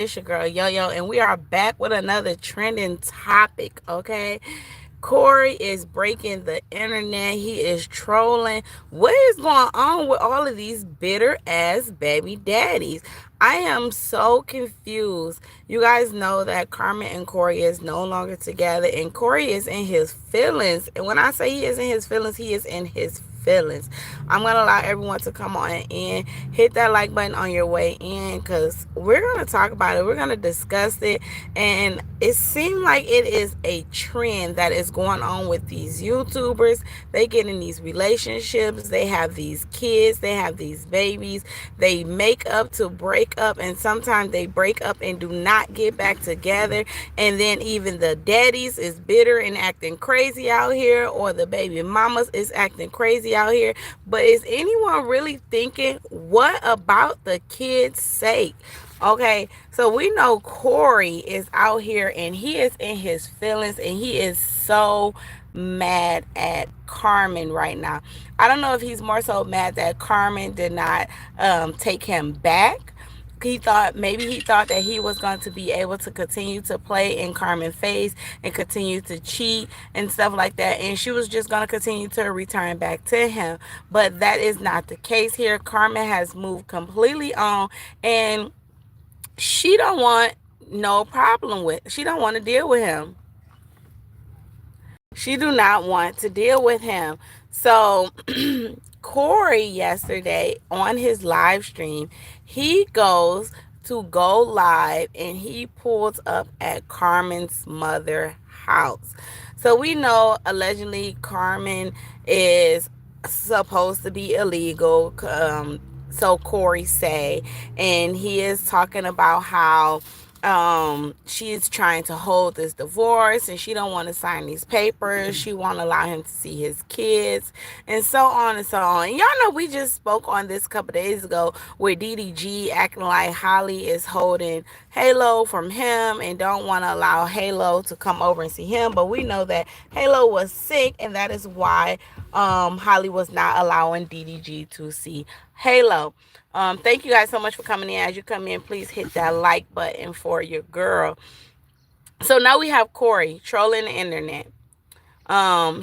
It's your girl Yo, and we are back with another trending topic. Okay, Corey is breaking the internet. He is trolling. What is going on with all of these bitter ass baby daddies? I am so confused. You guys know that Carmen and Corey is no longer together, and Corey is in his feelings. And when I say he is in his feelings, he is in his feelings. I'm gonna allow everyone to come on and hit that like button on your way in, because we're gonna talk about it. We're gonna discuss it, and it seems like it is a trend that is going on with these YouTubers. They get in these relationships, they have these kids, they have these babies, they make up to break up, and sometimes they break up and do not get back together. And then even the daddies is bitter and acting crazy out here, or the baby mamas is acting crazy out here. But is anyone really thinking, what about the kids' sake? Okay, so we know Corey is out here and he is in his feelings, and he is so mad at Carmen right now. I don't know if he's more so mad that Carmen did not take him back. He thought that he was going to be able to continue to play in Carmen's face and continue to cheat and stuff like that, and she was just going to continue to return back to him. But that is not the case here. Carmen has moved completely on, and she don't want no problem with, she don't want to deal with him. She do not want to deal with him. So Corey yesterday on his live stream, he goes to go live and he pulls up at Carmen's mother house. So we know allegedly Carmen is supposed to be illegal, so Corey say, and he is talking about how she is trying to hold this divorce and she don't want to sign these papers. She won't allow him to see his kids, and so on and so on. And y'all know we just spoke on this a couple days ago where DDG acting like Holly is holding Halo from him and don't want to allow Halo to come over and see him. But we know that Halo was sick, and that is why Holly was not allowing DDG to see Halo. Thank you guys so much for coming in. As you come in, please hit that like button for your girl. So now we have Corey trolling the internet.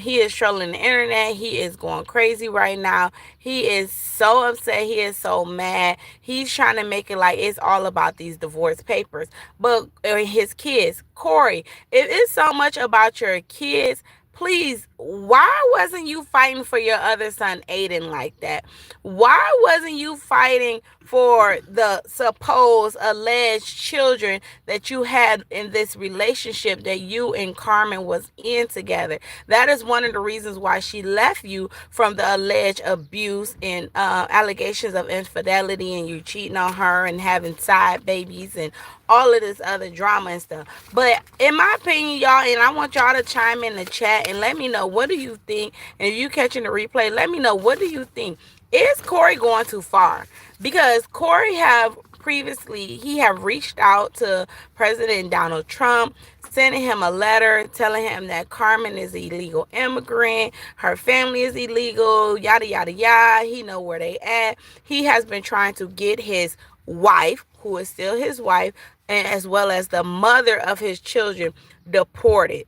He is trolling the internet. He is going crazy right now. He is so upset. He is so mad. He's trying to make it like it's all about these divorce papers. But his kids, Corey, if it's so much about your kids, please, why wasn't you fighting for your other son, Aiden, like that? Why wasn't you fighting for the supposed alleged children that you had in this relationship that you and Carmen was in together? That is one of the reasons why she left you, from the alleged abuse and allegations of infidelity, and you cheating on her and having side babies and all of this other drama and stuff. But in my opinion, y'all, and I want y'all to chime in the chat and let me know, what do you think? And if you catching the replay, let me know, what do you think? Is Corey going too far? Because Corey he have reached out to President Donald Trump, sending him a letter telling him that Carmen is an illegal immigrant, her family is illegal, yada yada yada. He know where they at. He has been trying to get his wife, who is still his wife, and as well as the mother of his children, deported.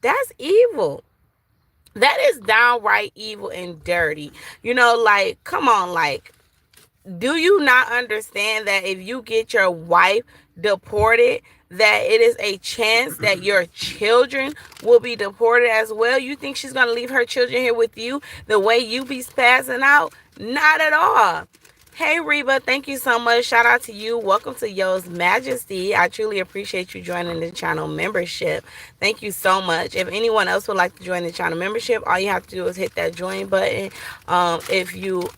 That's evil. That is downright evil and dirty. Like, come on, like, do you not understand that if you get your wife deported, that it is a chance that your children will be deported as well? You think she's going to leave her children here with you the way you be spazzing out? Not at all. Hey Reba, thank you so much. Shout out to you. Welcome to Yo's Majesty. I truly appreciate you joining the channel membership. Thank you so much. If anyone else would like to join the channel membership, all you have to do is hit that join button. If you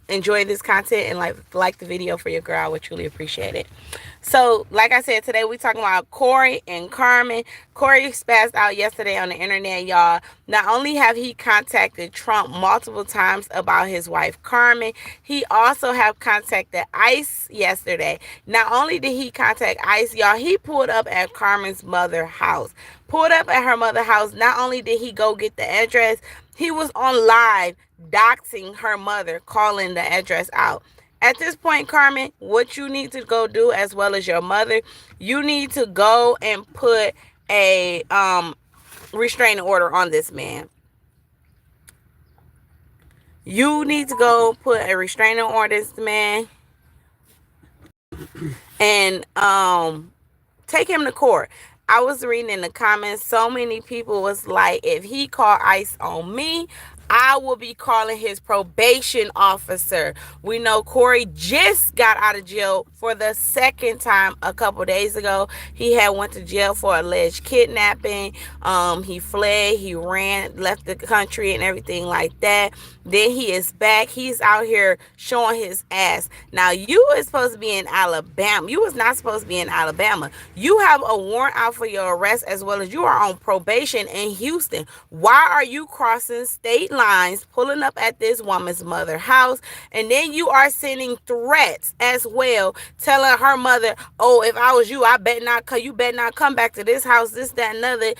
enjoy this content and like the video for your girl, I would truly appreciate it. So, like I said, today we talking about Corey and Carmen. Corey spazzed out yesterday on the internet, y'all. Not only have he contacted Trump multiple times about his wife, Carmen, he also have contacted ICE yesterday. Not only did he contact ICE, y'all, he pulled up at Carmen's mother house. Pulled up at her mother house. Not only did he go get the address, he was on live doxing her mother, calling the address out. At this point, Carmen, what you need to go do, as well as your mother, you need to go and put a restraining order on this man. You need to go put a restraining order on this man and take him to court. I was reading in the comments, so many people was like, if he called ICE on me, I will be calling his probation officer. We know Corey just got out of jail for the second time a couple days ago. He had went to jail for alleged kidnapping. He fled, he ran, left the country and everything like that. Then he is back. He's out here showing his ass. Now, you were supposed to be in Alabama. You was not supposed to be in Alabama. You have a warrant out for your arrest, as well as you are on probation in Houston. Why are you crossing state lines, pulling up at this woman's mother house, and then you are sending threats as well, telling her mother, oh, if I was you, I bet not come, you bet not come back to this house, this, that, and other.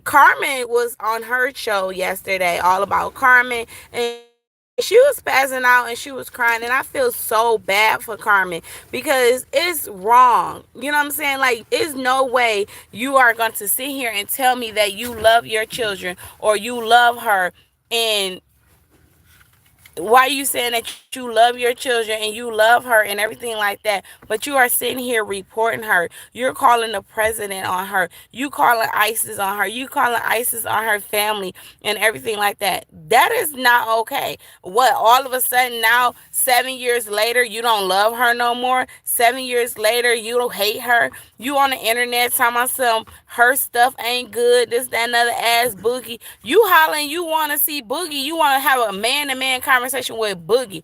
Carmen was on her show yesterday, All About Carmen, and she was spazzing out and she was crying, and I feel so bad for Carmen because it's wrong. You know what I'm saying? Like, there's no way you are going to sit here and tell me that you love your children or you love her, and why are you saying that you love your children and you love her and everything like that, but you are sitting here reporting her? You're calling the president on her. You calling ISIS on her. You calling ISIS on her family and everything like that. That is not okay. What, all of a sudden now, 7 years later, you don't love her no more? 7 years later, you don't hate her? You on the internet talking about some her stuff ain't good, this, that, another ass Boogie. You hollering, you want to see Boogie. You want to have a man-to-man conversation with Boogie.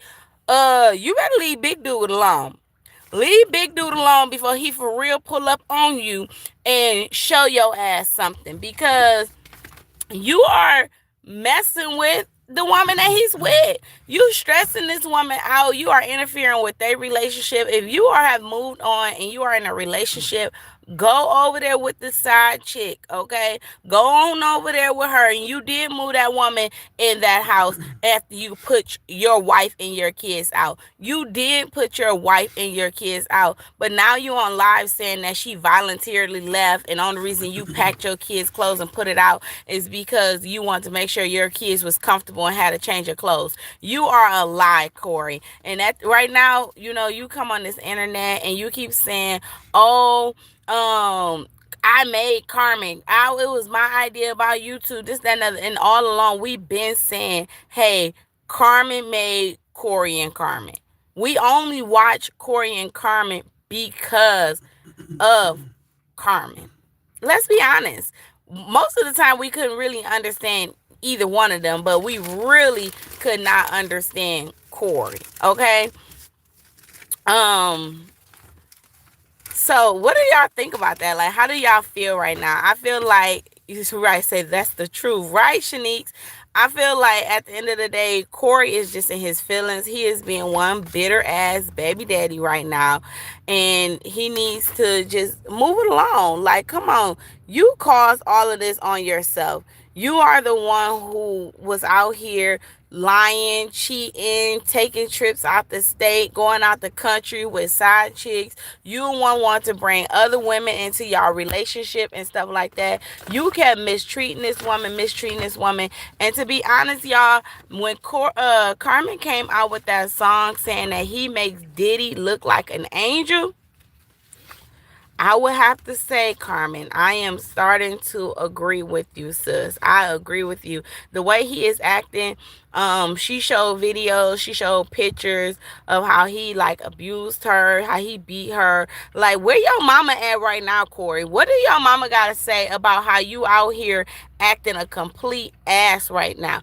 You better leave Big Dude alone. Leave Big Dude alone before he for real pull up on you and show your ass something, because you are messing with the woman that he's with. You stressing this woman out. You are interfering with their relationship. If you are have moved on and you are in a relationship, go over there with the side chick, okay? Go on over there with her. And you did move that woman in that house after you put your wife and your kids out. You did put your wife and your kids out, but now you on live saying that she voluntarily left, and the only reason you packed your kids' clothes and put it out is because you want to make sure your kids was comfortable and had to change your clothes. You are a lie, Corey. And that right now, you know, you come on this internet and you keep saying, oh, I made Carmen. It was my idea about YouTube, this, that, and other. And all along, we've been saying, hey, Carmen made Corey and Carmen. We only watch Corey and Carmen because of Carmen. Let's be honest. Most of the time, we couldn't really understand either one of them, but we really could not understand Corey. Okay. So what do y'all think about that? Like, how do y'all feel right now? I feel like you should right say that's the truth, right, Shanique? I feel like at the end of the day, Corey is just in his feelings. He is being one bitter ass baby daddy right now, and he needs to just move it along. Like, come on, you caused all of this on yourself. You are the one who was out here lying, cheating, taking trips out the state, going out the country with side chicks. You want to bring other women into y'all relationship and stuff like that. You kept mistreating this woman. And to be honest, y'all, when Carmen came out with that song saying that he makes Diddy look like an angel, I would have to say, Carmen, I am starting to agree with you, sis. I agree with you. The way he is acting, she showed videos, she showed pictures of how he like abused her, how he beat her. Like, where your mama at right now, Corey? What do your mama gotta say about how you out here acting a complete ass right now?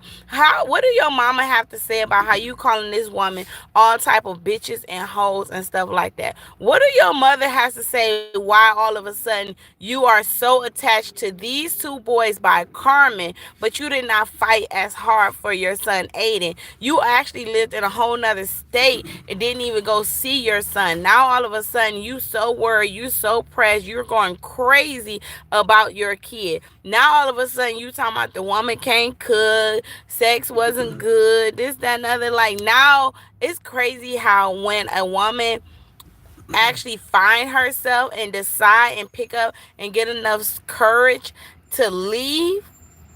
What do your mama have to say about how you calling this woman all type of bitches and hoes and stuff like that? What do your mother has to say why all of a sudden you are so attached to these two boys by Carmen, but you did not fight as hard for your son son Aiden. You actually lived in a whole nother state and didn't even go see your son. Now all of a sudden you so worried, you so pressed, you're going crazy about your kid. Now all of a sudden you talking about the woman can't cook, sex wasn't good, this, that, and other. Like, now it's crazy how when a woman actually find herself and decide and pick up and get enough courage to leave,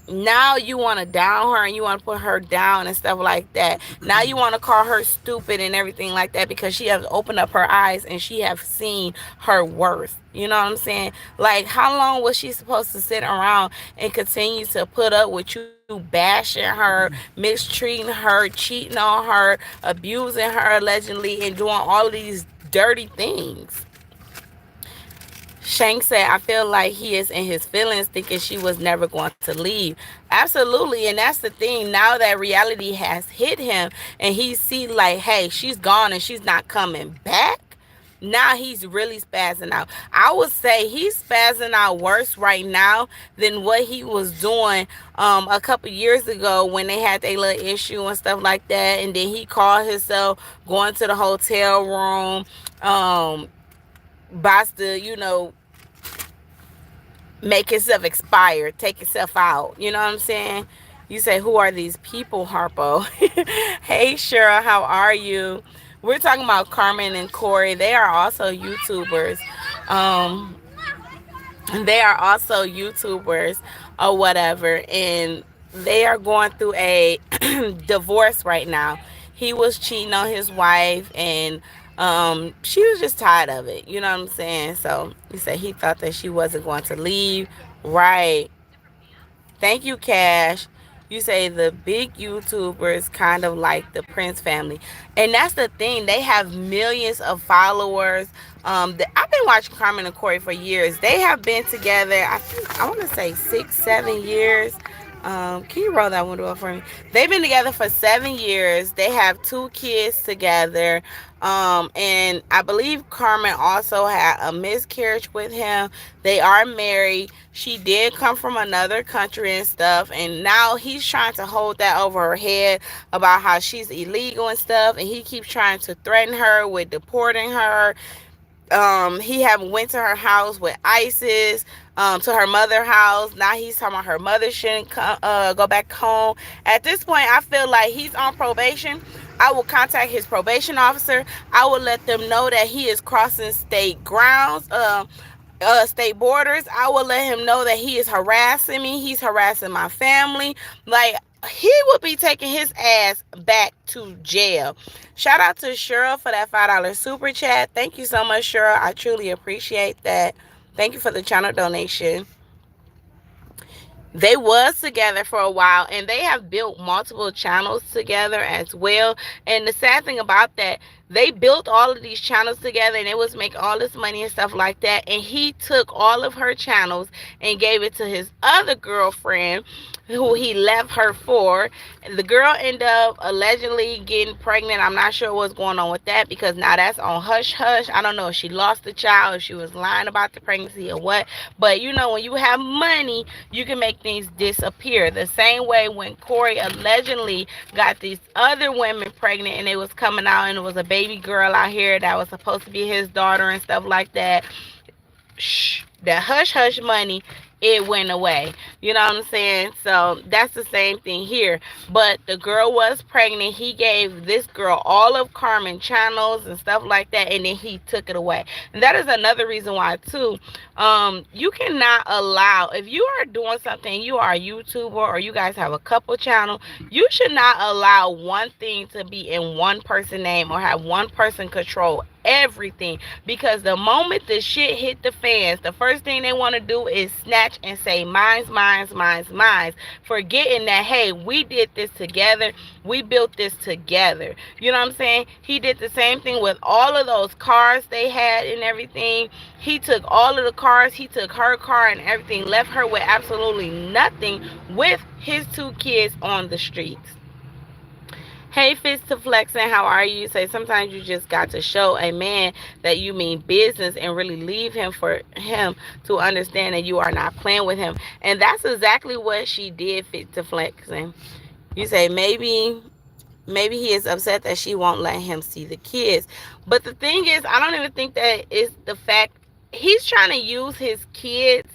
now you want to down her and you want to put her down and stuff like that. Now you want to call her stupid and everything like that because she has opened up her eyes and she have seen her worth. You know what I'm saying? Like, how long was she supposed to sit around and continue to put up with you bashing her, mistreating her, cheating on her, abusing her allegedly, and doing all of these dirty things? Shank said, I feel like he is in his feelings thinking she was never going to leave. Absolutely. And that's the thing. Now that reality has hit him and he see like, hey, she's gone and she's not coming back. Now he's really spazzing out. I would say he's spazzing out worse right now than what he was doing a couple years ago when they had their little issue and stuff like that. And then he called himself going to the hotel room, boss to, make itself expire, take itself out. You know what I'm saying? You say, who are these people, Harpo? Hey, Cheryl, how are you? We're talking about Carmen and Corey. They are also YouTubers. Um, they are also YouTubers or whatever, and they are going through a divorce right now. He was cheating on his wife, and she was just tired of it. You know what I'm saying? So he said he thought that she wasn't going to leave. Right. Thank you, Cash. You say the big YouTubers kind of like the Prince family. And that's the thing. They have millions of followers. I've been watching Carmen and Corey for years. They have been together, I think, I want to say 6, 7 years. Can you roll that window up for me? They've been together for 7 years. They have 2 kids together. And I believe Carmen also had a miscarriage with him. They are married. She did come from another country and stuff. And now he's trying to hold that over her head about how she's illegal and stuff. And he keeps trying to threaten her with deporting her. He have went to her house with ISIS, to her mother house. Now he's talking about her mother shouldn't go back home. At this point, I feel like he's on probation. I will contact his probation officer. I will let them know that he is crossing state grounds, state borders. I will let him know that he is harassing me. He's harassing my family. Like, he would be taking his ass back to jail. Shout out to Cheryl for that $5 super chat. Thank you so much, Cheryl. I truly appreciate that. Thank you for the channel donation. They was together for a while, and they have built multiple channels together as well. And the sad thing about that, they built all of these channels together and it was making all this money and stuff like that. And he took all of her channels and gave it to his other girlfriend who he left her for. The girl ended up allegedly getting pregnant. I'm not sure what's going on with that because now that's on hush hush. I don't know if she lost the child, if she was lying about the pregnancy or what. But when you have money, you can make things disappear. The same way when Corey allegedly got these other women pregnant and it was coming out and it was a baby girl out here that was supposed to be his daughter and stuff like that. Shh, that hush hush money, it went away. You know what I'm saying? So that's the same thing here. But the girl was pregnant. He gave this girl all of Carmen channels and stuff like that, and then he took it away. And that is another reason why too. You cannot allow, if you are doing something, you are a YouTuber or you guys have a couple channel, you should not allow one thing to be in one person's name or have one person control everything, because the moment the shit hit the fans, the first thing they want to do is snatch and say mine's, forgetting that, hey, we did this together, we built this together. You know what I'm saying? He did the same thing with all of those cars they had and everything. He took all of the cars, he took her car and everything, left her with absolutely nothing, with his 2 kids on the streets. Hey, Fist to Flexing, how are you? Say sometimes you just got to show a man that you mean business and really leave him for him to understand that you are not playing with him. And that's exactly what she did, Fit to Flexing. You say maybe he is upset that she won't let him see the kids. But the thing is, I don't even think that is the fact. He's trying to use his kids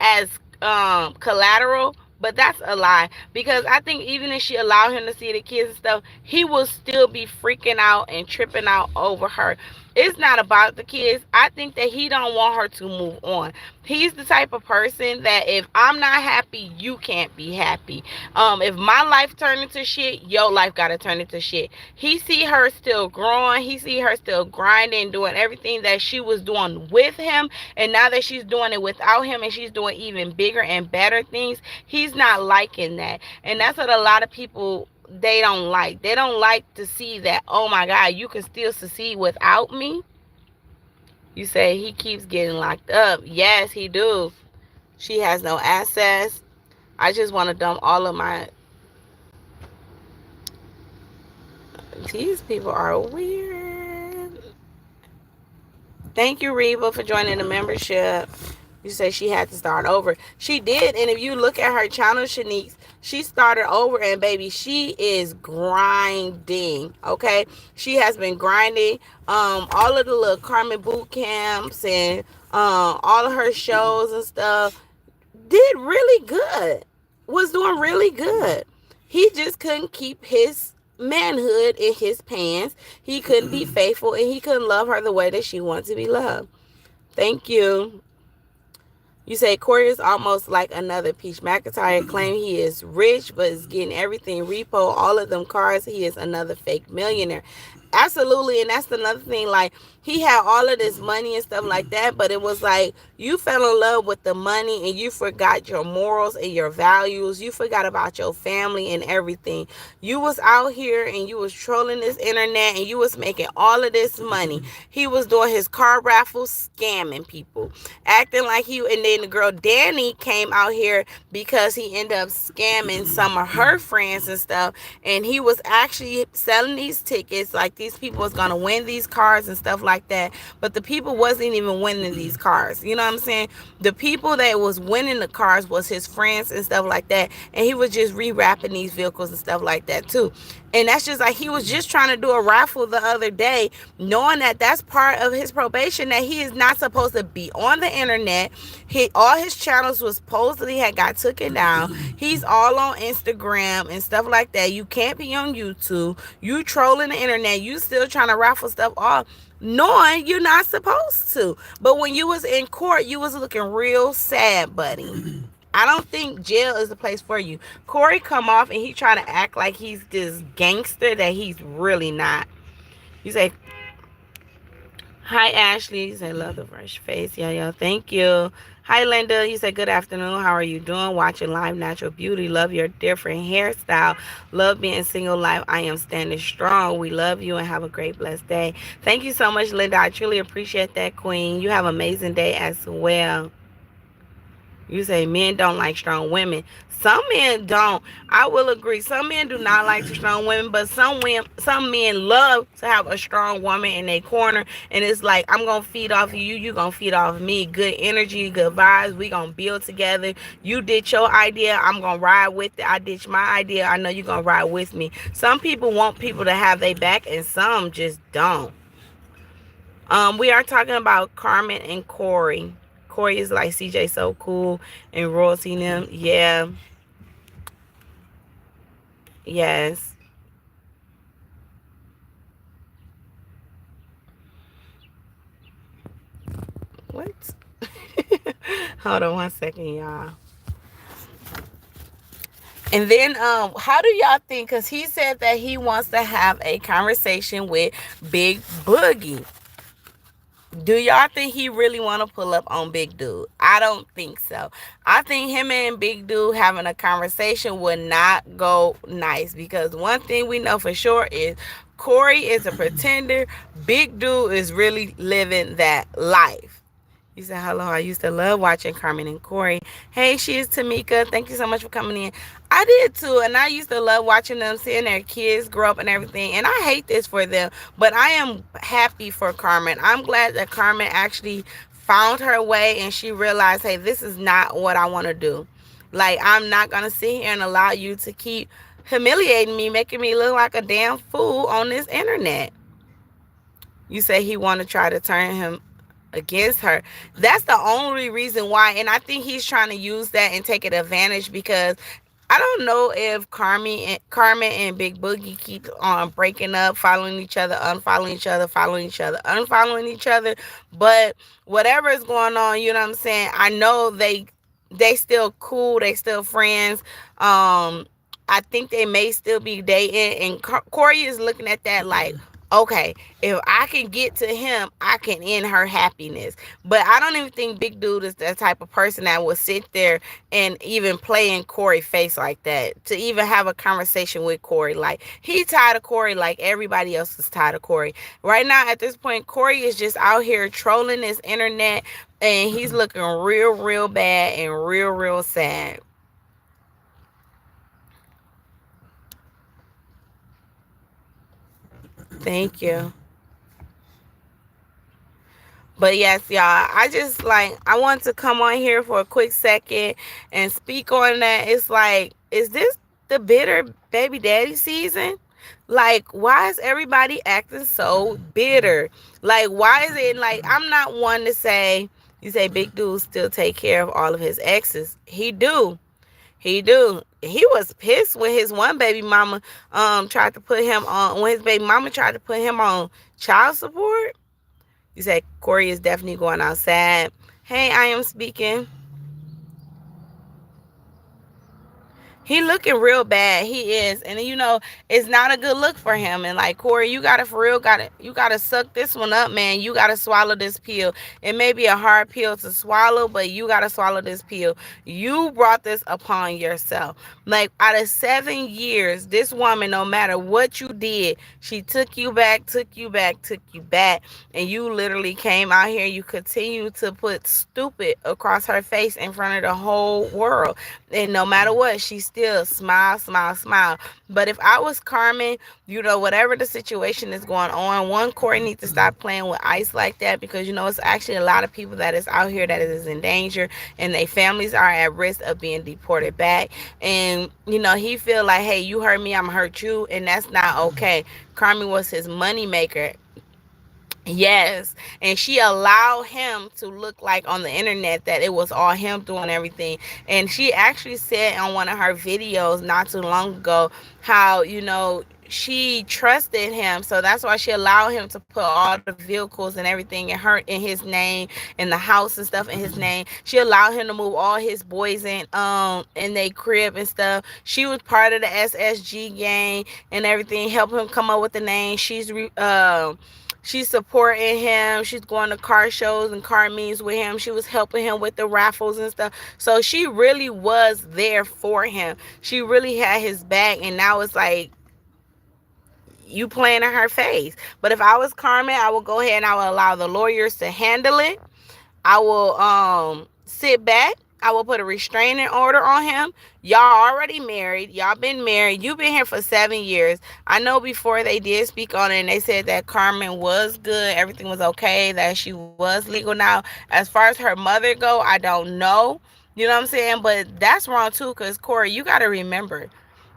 as collateral, but that's a lie, because I think even if she allowed him to see the kids and stuff, he will still be freaking out and tripping out over her. It's not about the kids. I think that he don't want her to move on. He's the type of person that if I'm not happy, you can't be happy. If my life turned into shit, your life gotta turn into shit. He see her still growing. He see her still grinding, doing everything that she was doing with him, and now that she's doing it without him and she's doing even bigger and better things, he's not liking that. And that's what a lot of people, they don't like. They don't like to see that, oh my God, you can still succeed without me. You say he keeps getting locked up. Yes, he do. She has no access. I just want to dump all of my... These people are weird. Thank you, Reba, for joining the membership. You say she had to start over. She did, and if you look at her channel, Shanique, she started over, and baby, she is grinding. Okay, she has been grinding. All of the little Carmen boot camps and all of her shows and stuff did really good. Was doing really good. He just couldn't keep his manhood in his pants. He couldn't be faithful, and he couldn't love her the way that she wants to be loved. Thank you. You say Corey is almost like another Peach McIntyre. Claim he is rich, but is getting everything repo, all of them cars. He is another fake millionaire. Absolutely. And that's another thing. Like, he had all of this money and stuff like that, but it was like you fell in love with the money and you forgot your morals and your values. You forgot about your family and everything. You was out here and you was trolling this internet and you was making all of this money. He was doing his car raffles, scamming people, acting like he... And then the girl Danny came out here because he ended up scamming some of her friends and stuff, and he was actually selling these tickets like these people was gonna win these cars and stuff like that, but the people wasn't even winning these cars. You know what I'm saying? The people that was winning the cars was his friends and stuff like that, and he was just rewrapping these vehicles and stuff like that too. And that's just like, he was just trying to do a raffle the other day, knowing that that's part of his probation, that he is not supposed to be on the internet. All his channels was supposedly had got taken down. He's all on Instagram and stuff like that. You can't be on YouTube. You trolling the internet. You still trying to raffle stuff off, knowing you're not supposed to. But when you was in court, you was looking real sad, buddy. I don't think jail is the place for you. Corey come off and he trying to act like he's this gangster that he's really not. You say, hi, Ashley. You say, love the fresh face. Yeah, thank you. Hi, Linda. You say, good afternoon. How are you doing? Watching live natural beauty. Love your different hairstyle. Love being single life. I am standing strong. We love you and have a great, blessed day. Thank you so much, Linda. I truly appreciate that, Queen. You have an amazing day as well. You say men don't like strong women. Some men don't. I will agree. Some men do not like strong women, but some men love to have a strong woman in their corner. And it's like, I'm going to feed off of you. You're going to feed off of me. Good energy, good vibes. We going to build together. You did your idea. I'm going to ride with it. I did my idea. I know you're going to ride with me. Some people want people to have their back, and some just don't. We are talking about Carmen and Corey. Corey is like, CJ so cool and royalty them. Yeah. Yes. What? Hold on one second, y'all. And then how do y'all think, because he said that he wants to have a conversation with Big Boogie. Do y'all think he really want to pull up on Big Dude? I don't think so. I think him and Big Dude having a conversation would not go nice, because one thing we know for sure is Corey is a pretender. Big Dude is really living that life. You said, hello, I used to love watching Carmen and Corey. Hey, she is Tamika. Thank you so much for coming in. I did too, and I used to love watching them, seeing their kids grow up and everything. And I hate this for them, but I am happy for Carmen. I'm glad that Carmen actually found her way and she realized, hey, this is not what I want to do. Like, I'm not going to sit here and allow you to keep humiliating me, making me look like a damn fool on this internet. You say he want to try to turn him against her. That's the only reason why. And I think he's trying to use that and take it advantage, because I don't know if Carmen and Big Boogie keep on breaking up, following each other, unfollowing each other, following each other, unfollowing each other. But whatever is going on, you know what I'm saying? I know they still cool, they still friends. I think they may still be dating, and Corey is looking at that like, okay, if I can get to him, I can end her happiness. But I don't even think Big Dude is that type of person that will sit there and even play in Corey's face like that, to even have a conversation with Corey. Like, he tired of Corey like everybody else is tired of Corey. Right now, at this point, Corey is just out here trolling this internet, and he's looking real, real bad and real, real sad. Thank you. But yes, y'all, I just like, I want to come on here for a quick second and speak on that. It's like, is this the bitter baby daddy season? Like, why is everybody acting so bitter? Like, why is it like, I'm not one to say, you say Big Dude still take care of all of his exes. He do. He do. He was pissed when his one baby mama tried to put him on, when his baby mama tried to put him on child support. You said Corey is definitely going outside. Hey, I am speaking. He looking real bad. He is. And you know, it's not a good look for him. And like, Corey, you gotta for real you gotta suck this one up, man. You gotta swallow this pill. It may be a hard pill to swallow, but you gotta swallow this pill. You brought this upon yourself. Like, out of 7 years, this woman, no matter what you did, she took you back, took you back, took you back. And you literally came out here, you continue to put stupid across her face in front of the whole world. And no matter what, she still smile, smile, smile. But if I was Carmen, you know, whatever the situation is going on, one, Corey needs to stop playing with ice like that, because, you know, it's actually a lot of people that is out here that is in danger, and their families are at risk of being deported back. And, you know, he feel like, hey, you hurt me, I'm hurt you, and that's not okay. Carmen was his money maker. Yes, and she allowed him to look like on the internet that it was all him doing everything. And she actually said on one of her videos not too long ago how, you know, she trusted him, so that's why she allowed him to put all the vehicles and everything in his name, and the house and stuff in his name. She allowed him to move all his boys in their crib and stuff. She was part of the SSG gang and everything, helped him come up with the name. She's supporting him. She's going to car shows and car meets with him. She was helping him with the raffles and stuff. So she really was there for him. She really had his back. And now it's like, you playing in her face. But if I was Carmen, I would go ahead and I would allow the lawyers to handle it. I will sit back. I will put a restraining order on him. Y'all already married. Y'all been married. You've been here for 7 years. I know before they did speak on it, and they said that Carmen was good. Everything was okay, that she was legal now. As far as her mother go, I don't know. You know what I'm saying? But that's wrong too, because Corey, you got to remember,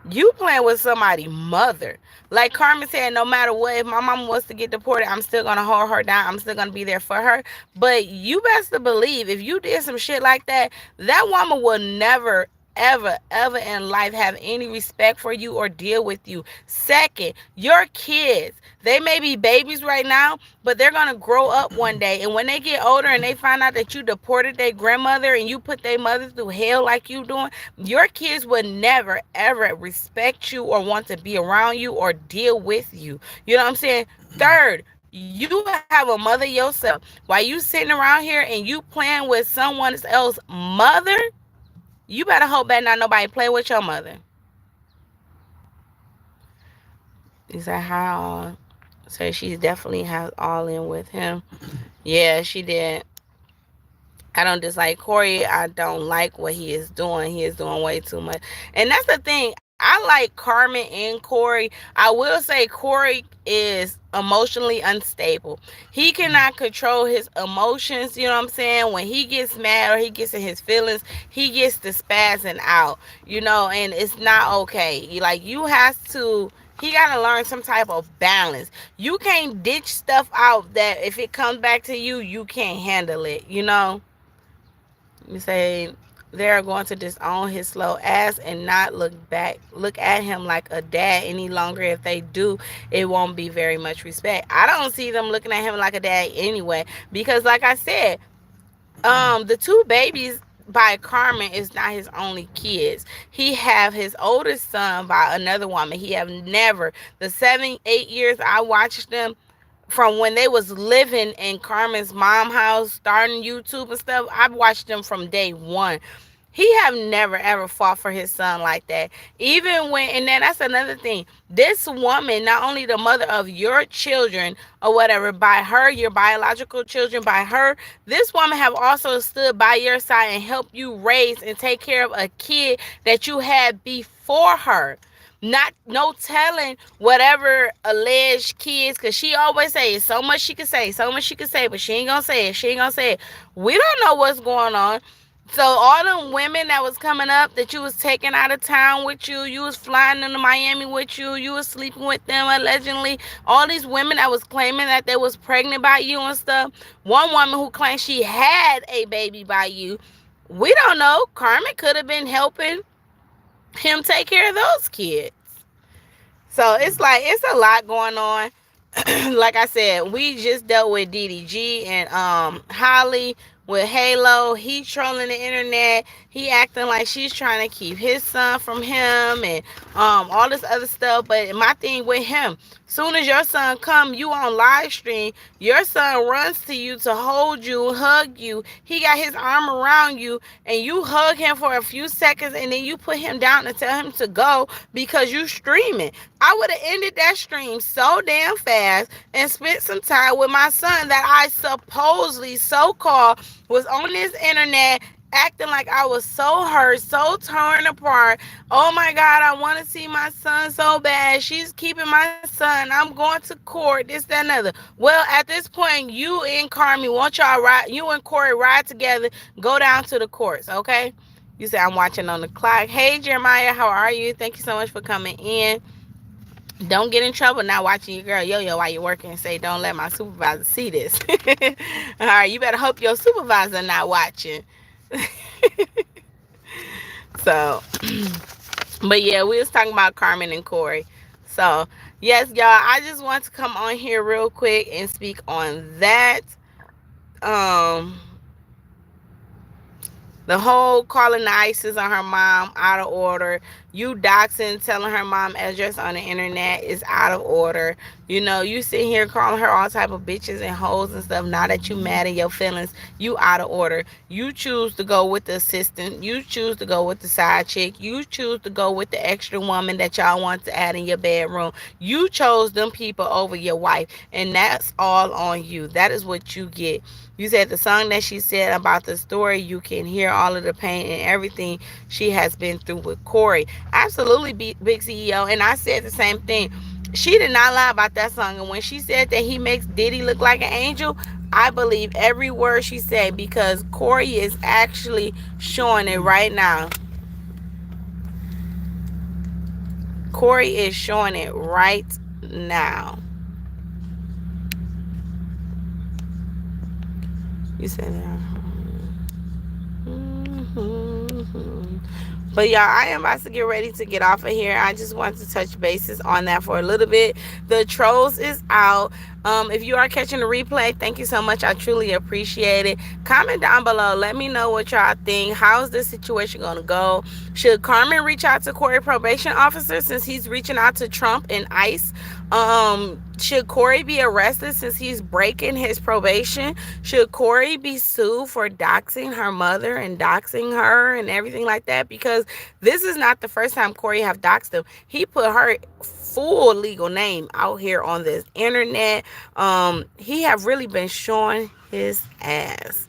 you playing with somebody's mother. Like Carmen said, no matter what, if my mama wants to get deported, I'm still going to hold her down. I'm still going to be there for her. But you best to believe, if you did some shit like that, that woman will never, ever, ever in life have any respect for you or deal with you. Second, your kids, they may be babies right now, but they're going to grow up one day. And when they get older and they find out that you deported their grandmother and you put their mother through hell like you doing, your kids would never, ever respect you or want to be around you or deal with you. You know what I'm saying? Third, you have a mother yourself. While you sitting around here and you playing with someone else's mother, you better hope that not nobody play with your mother. Is that how? So she definitely has all in with him. Yeah, she did. I don't dislike Corey. I don't like what he is doing. He is doing way too much. And that's the thing. I like Carmen and Corey. I will say Corey is emotionally unstable. He cannot control his emotions, you know what I'm saying? When he gets mad or he gets in his feelings, he gets the spazzing out, and it's not okay. You have to he got to learn some type of balance. You can't ditch stuff out that if it comes back to you, you can't handle it. You say they're going to disown his slow ass and not look at him like a dad any longer. If they do, it won't be very much respect. I don't see them looking at him like a dad anyway, because like I said, the two babies by Carmen is not his only kids. He have his oldest son by another woman. He have never, the 7 8 years I watched them, from when they was living in Carmen's mom house, starting YouTube and stuff. I've watched them from day one. He have never ever fought for his son like that. Even when, and then that's another thing. This woman, not only the mother of your children or whatever, by her, your biological children, by her, this woman have also stood by your side and helped you raise and take care of a kid that you had before her. Not no telling whatever alleged kids, because she always say so much she could say, so much she could say, but she ain't gonna say it. She ain't gonna say it. We don't know what's going on. So all them women that was coming up that you was taking out of town with you, you was flying into Miami with you was sleeping with them allegedly. All these women that was claiming that they was pregnant by you and stuff. One woman who claimed she had a baby by you. We don't know. Carmen could have been helping him take care of those kids. So it's a lot going on. Like I said, we just dealt with DDG and Holly with Halo. He trolling the internet. He acting like she's trying to keep his son from him and all this other stuff. But my thing with him, soon as your son come, you on live stream, your son runs to you to hold you, hug you. He got his arm around you and you hug him for a few seconds and then you put him down and tell him to go because you streaming. I would have ended that stream so damn fast and spent some time with my son that I supposedly so-called was on this internet acting like I was so hurt, so torn apart. Oh my God, I want to see my son so bad. She's keeping my son. I'm going to court, this, that, and other. Well, at this point, you and Carmi, want y'all ride, you and Corey ride together, go down to the courts, okay? You say, I'm watching on the clock. Hey, Jeremiah, how are you? Thank you so much for coming in. Don't get in trouble not watching your girl yo-yo while you're working and say, don't let my supervisor see this. All right, you better hope your supervisor not watching. So, but yeah, we was talking about Carmen and Corey. So, yes, y'all, I just want to come on here real quick and speak on that. Um, The whole calling the ISIS on her mom out of order. You doxing, telling her mom address on the internet is out of order. You sitting here calling her all type of bitches and hoes and stuff. Now that you mad at your feelings, you out of order. You choose to go with the assistant. You choose to go with the side chick. You choose to go with the extra woman that y'all want to add in your bedroom. You chose them people over your wife, and that's all on you. That is what you get. You said the song that she said about the story, you can hear all of the pain and everything she has been through with Corey. Absolutely, big CEO. And I said the same thing. She did not lie about that song. And when she said that he makes Diddy look like an angel, I believe every word she said, because Corey is actually showing it right now. Corey is showing it right now. You said that. But y'all, I am about to get ready to get off of here. I just want to touch bases on that for a little bit. The Trolls is out. If you are catching the replay, thank you so much. I truly appreciate it. Comment down below. Let me know what y'all think. How's this situation going to go? Should Carmen reach out to Corey probation officer since he's reaching out to Trump and ICE? Should Corey be arrested since he's breaking his probation? Should Corey be sued for doxing her mother and doxing her and everything like that? Because this is not the first time Corey have doxed him. He put her full legal name out here on this internet. He have really been showing his ass.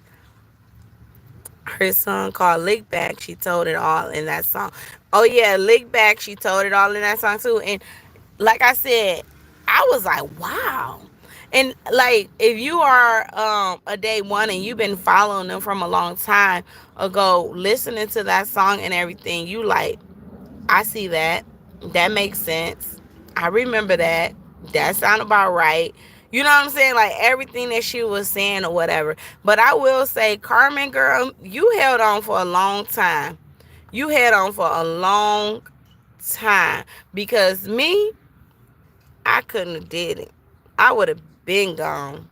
her song called Lick Back. She told it all in that song. Oh yeah, Lick Back. She told it all in that song too. And like I said, I was like, wow. And like, if you are a day one and you've been following them from a long time ago, listening to that song and everything, you like, I see that. That makes sense. I remember that. That sound about right. You know what I'm saying? Like everything that she was saying or whatever. But I will say, Carmen, girl, you held on for a long time. You held on for a long time. Because me, I couldn't have did it. I would have been gone.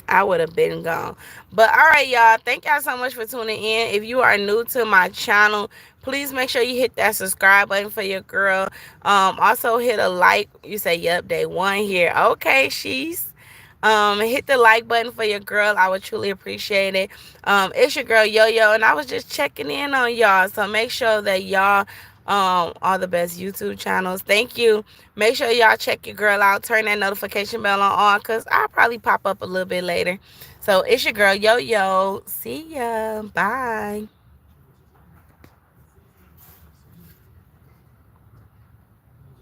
I would have been gone. But all right, y'all. Thank y'all so much for tuning in. If you are new to my channel, please make sure you hit that subscribe button for your girl. Also hit a like. You say, yep, day one here. Okay, she's. Hit the like button for your girl. I would truly appreciate it. It's your girl Yo Yo, and I was just checking in on y'all. So make sure that y'all are the best YouTube channels. Thank you. Make sure y'all check your girl out. Turn that notification bell on because I'll probably pop up a little bit later. So it's your girl Yo Yo. See ya. Bye.